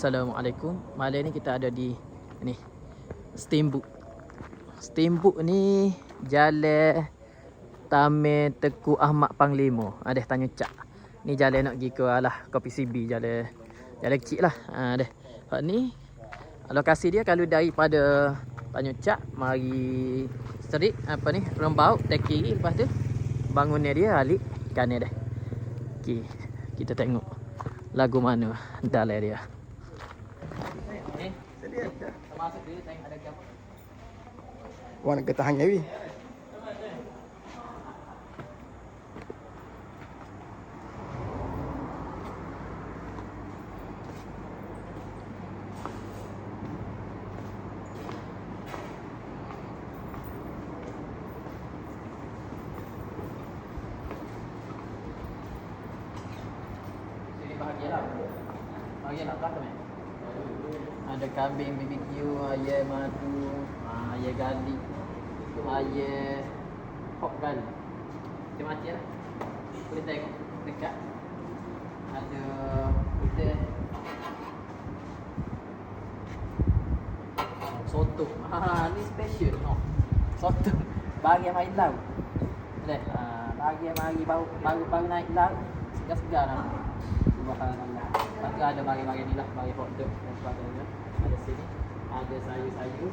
Assalamualaikum. Malam ni kita ada di ni Steamboat. Steamboat ni jalan Taman Tengku Ahmad Panglima. Ada tanya cak. Ni jalan nak pergi ke Kopi CB, jalan kecil lah. Ada. Hak ni lokasi dia kalau daripada Tanjung Cak mari street Rembau tak kiri, lepas tu bangunan dia alik kanan dah. Okey, kita tengok lagu mana dalam dia. Masuk dulu tengok ada apa. Wah nak ketahan ni. Sini bahagialah. Bahagialah belakang ni. Ada kambing BBQ, ayam madu, ayam gali, ayam hot gali. Macam-macam lah. Boleh tengok dekat. Ada putih. Soto. Ni special no. Soto. Bagi yang main laut. Bagi yang mari baru naik laut. Segar-segar lah. Subhanallah. Lepas tu ada bagi-bagi ni lah, bagi hotdog dan sebagainya. Ada sini, ada sayur-sayur.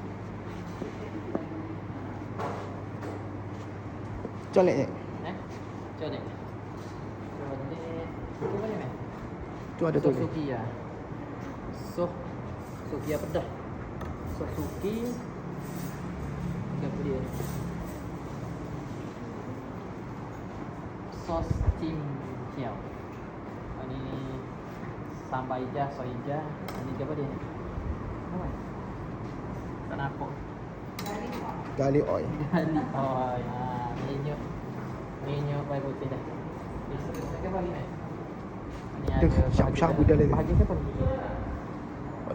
Colek je. Colek. Tu mana ni? Tu ada tu. Sukiya. Sukiya pedas. Suki. Apa dia ni? Sos tim kiao. Ini sambal hijau, soy hijau. Ini apa dia ni? Apa? Tak nampak. Garlic oil. Garlic oil. Minyak baik putih dah. Ini apa ni? Ini Tu ada syabu-syabu dah lagi. bahagian siapa ni?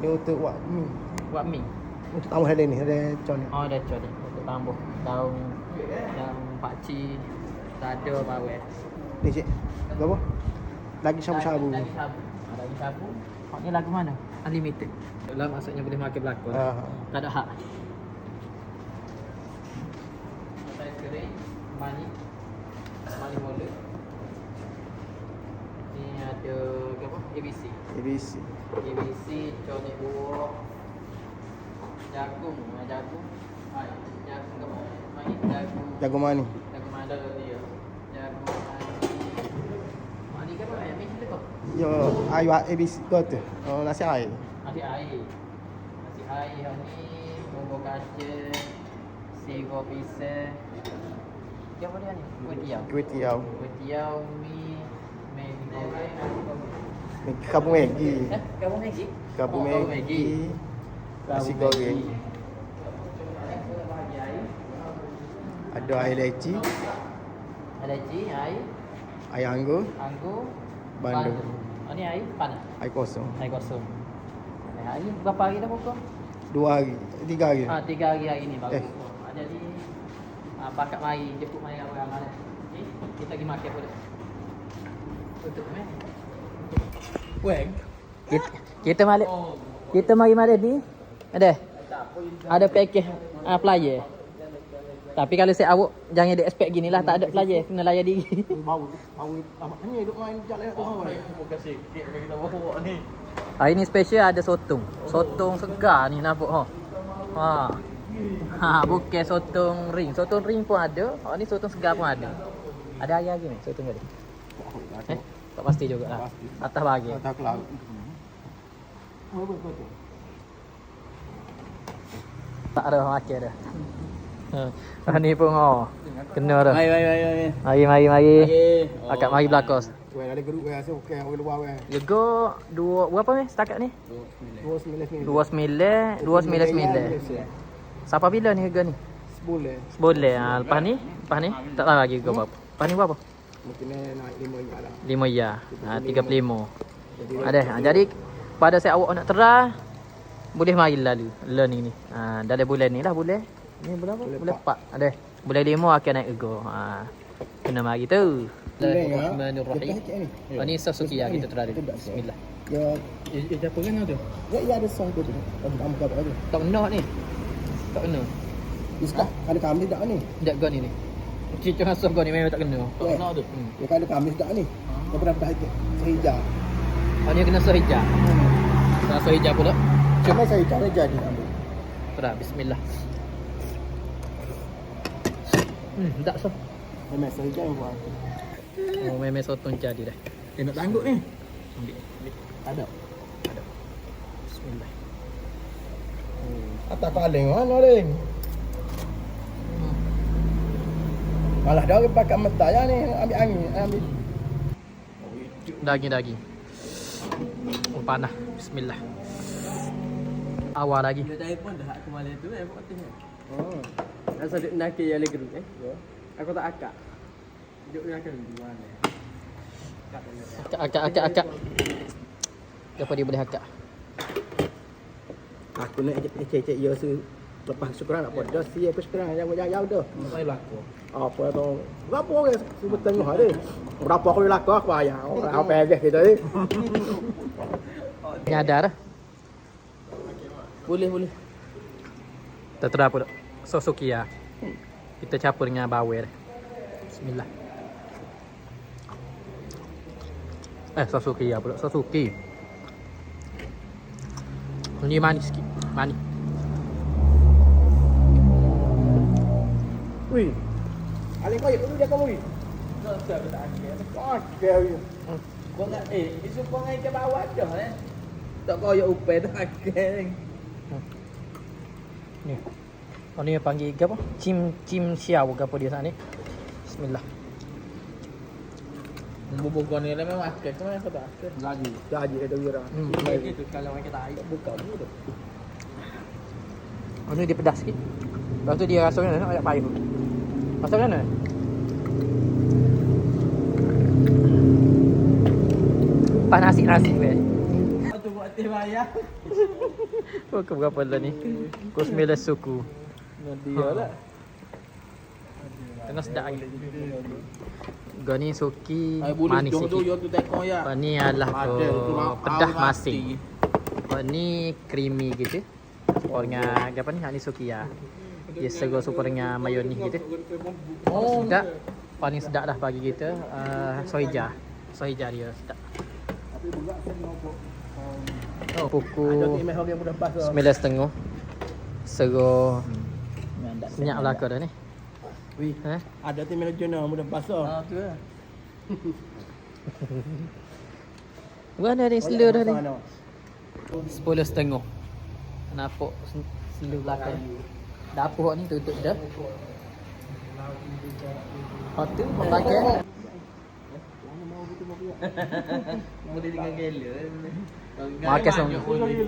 Ni untuk buat mi. Buat mi. Untuk tambah ada ni, ada colek. Oh, dah cor ni. Untuk tambah daun pakcik, lada, bawang. Ni cik. Berapa? Lagi syabu-syabu. Lagi syabu. Lagi syabu. Hak ni lagu mana? Unlimited. Lah maksudnya boleh makan belakang. Tak ada hak. Saya kering, mani mola. Ni ada apa? ABC. ABC. ABC, cornet buah. Jagung. Jagung ke mana? Jagung. Jagung mani. Jagung mana dia? Jagung mani ke apa? Yang ni tu. Yo, ayu ABC tu tu. Oh, nasi air. Nasi air. Nasi air ni bumbu kacang, sirup pisang. Apa dia ni? Kuitiau. Kuitiau, mi goreng, Kabung Maggi. Kabung Maggi? Kabung Maggi. Nasi goreng. Ada air leci. Leci, air. Air anggur. Anggur. Bandung. Oh ni air panas. Air kosong. Air kosong. Air berapa hari dah buka? 2 hari. 3 hari. 3 hari ni baru buka. Jadi bakat mari, jemput mari ramai-ramai. Ni kita pergi makan pula. Tutup ni. Weng. Kita mari. Kita mari ni. Ada package player. Tapi kalau saya awak jangan dia expect ginilah, tak ada player, kena layar diri. Bau amat ni duk main jalan tu awak. Muka sikit bagi kita bawa ni. Hari ni special ada sotong. Sotong segar ni nampak bukan sotong ring. Sotong ring pun ada. Ni sotong segar pun ada. Ada ayam lagi ni sotong tadi. Tak pasti juga lah. Atas bagi. Tak kelar. Oh betul. Tak ada makan dah. Ni pun kena dah. Mari. Akak mari belakang. Wei ada geruk wei asal okey orang luar wei. Lego berapa ni setakat ni? 29. 299. Siapa bila ni harga ni? Boleh. Boleh. Lepas ni tak tahu lagi berapa. Lepas ni berapa? Mungkin naik 5 ringgit lah. 5 ya. 35. Ada. Jadi pada saya awak nak terah boleh mari lalu learning ni. Dalam bulan ni lah boleh. Ni bulan apa? Bulan 4. Ada. Bulan 5 akan naik harga. Kena mari tu. Bismillahirrahmanirrahim. Ini sos sukiya kita terada. Bismillah. Ya Siapa kan tu? Ya ada song tu. Kamu kau tu. Tak kena ni. Tak kena. Iskah ada kami tak ni? Tak gua ni ni. Cicing asal gua ni memang tak kena. Tak kena tu. Ya kan ada kami tak ni? Kau pernah dah itu sehijau. Oh ni kena sehijab. Kena sehijab pula. Cuma sehijau ni jadi ambil. Terah bismillah. Tak so. Memang sehijau yang buat. Oh memang sotong jadi dah. Nak tangguh ni. Ambil. Ada. Bismillah. Atas paling mana Ling? Malah dah orang pakai mata ya ni ambil angin, ambil. Daging. Oh panah. Bismillah. Awal lagi. Dia telefon dah aku malam tu buat tengok. Oh. Asal dia nak ke yang geruk Aku tak akak. Duk nak kan di mana. Akak. Apa dia boleh akak? Aku nak cek ya su lepas syukuran nak podos si apa syukuran jauh dah. Saya laku. Apa tu? Berapa orang sebut tengok ada. Berapa aku laku aku bayar. Apa aja kita ni. Nyadar. Boleh. Tertera pula. Sosukia. Kita campur dengan bawang. Bismillah. Sosukia pula. Sosuki. Ini manis sikit. Manis. Wih. Alih kau dulu dia kamu. Tak tak akak. Okey. Kau nak isu kau ngai ke bawah dah Tak kau ya upay dah akak. Ni. Kau ni panggil ke apa? Cim siau ke apa dia sana ni? Bismillah. Bubuk kau ni memang akak. Kau yang kau tak akak. Jadi ada wira. Itu kalau orang kita air buka dulu. Oh ni dia pedas sikit. Lepas tu dia rasa macam mana? Ayat payah. Rasa macam mana? Panas nasi weh. Tu buat teh bayar. Pukul berapa dah ni? Pukul 9 suku. Dia lah. Tengah sedap lagi. Gua ni suki Ai boleh manis tu sikit. yo tu tekong ya. Lepas ni adalah Ada tu pedas masing. Lepas ni creamy gitu. Super dengan apa ni? Ni suki ya. Dia serba super dengan mayonis gitu. Oh, Sedap. Paling sedap dah bagi kita. Sohija dia sedap. Tapi budak saya nak Oh, ada pukul imej orang mudah pas. 9.30. Seru senyap belaka dah ni. Wih. Ha? Ada tim manajer mudah pas. ah tu lah. Mana ada slow dah ni? 10.30. Nampak slow belakang. Dapur ni tutup dah. Hotel pakai. Boleh dengan gela. Makan sama. Aku kali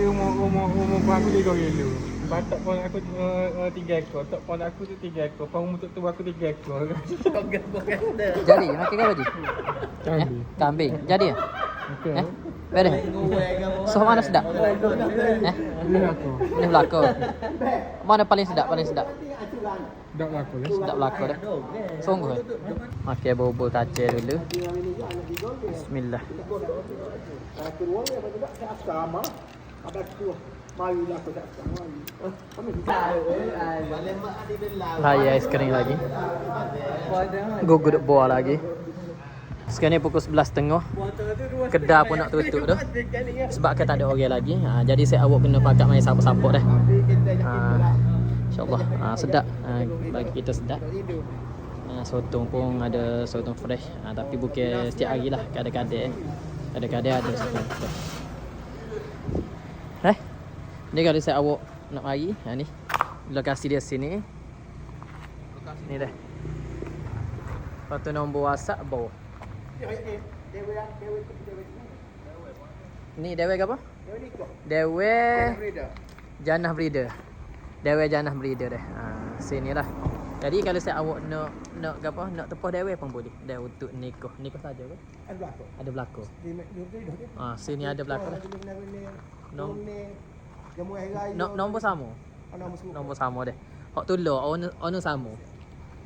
umur aku 3 kilo. Batak pun aku 3 ekor. Tok pun aku tu 3 ekor. Pang umur tu aku 3 ekor. Jadi makan apa je? Kambing. Jadi ya? Okey. Beres. So mana sedap? Ini aku. Ini belaka. Mana paling sedap? Dak laku ya. Sedap belaka dah. Sungguh. Makan bubur kacang dulu. Bismillah. Aku orang yang tidak saya sama. Ada tu. Mari aku tak sama. Kami Raya aiskrim lagi. Gugur buah lagi. Sekarang ni pukul 11.30. Kedai pun nak tutup dah. Sebab kan tak ada orang lagi. Jadi saya awak kena pakat main sapok-sapok dah. InsyaAllah sedap. Bagi kita sedap. Sotong pun ada sotong fresh. Tapi bukan setiap hari lah. Kadang-kadang ada sotong fresh. Ni kalau saya awak nak mari. Ni lokasi dia sini. Ni dah. Lepas tu nombor WhatsApp bawah. Ni dewe ke apa? Dewe Janah Breeder. Dewe Janah Breeder dah. Sini lah. Jadi kalau saya awak nak ke apa? Nak tepah dewe pun boleh. Dah untuk nikah. Nikah saja ke? Ada belakang. Sini ada belakang dah. Nombor sama. Nombor sama dah. Hak tulur, owner sama.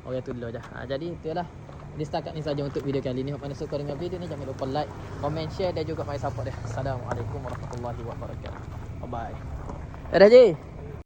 Orang tulur je. Jadi itulah Jadi setakat ni saja untuk video kali ni. Hop anda suka dengan video ni, jangan lupa like, komen, share dan juga mai support dia. Assalamualaikum warahmatullahi wabarakatuh. Bye bye. Dah je.